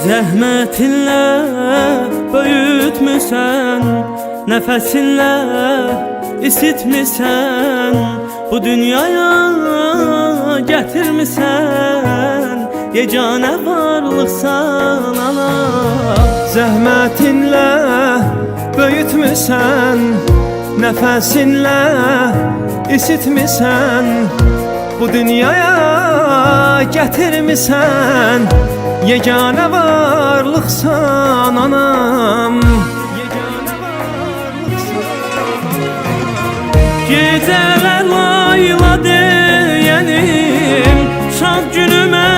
Zəhmətinlə böyütmüsən, nəfəsinlə isitmisən, bu dünyaya gətirmisən, yeganə varlıqsan ana. Zəhmətinlə böyütmüsən, nəfəsinlə isitmisən, bu dünyaya gətirmisən, yeganə varlıqsan anam. Gecələr layla deyənim, şad günümə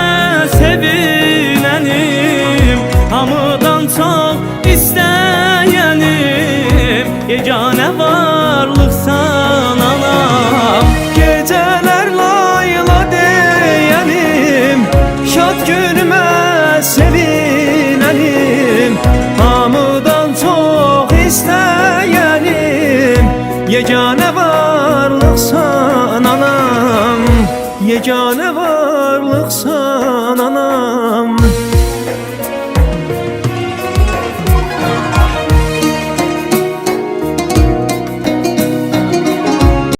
sevinənim, hamıdan çox istəyənim, yeganə varlıqsan anam. Gecələr layla deyənim, şad günümə sevinənim, hamıdan çox istəyənim, yeganə varlıqsan anam, yeganə varlıqsan.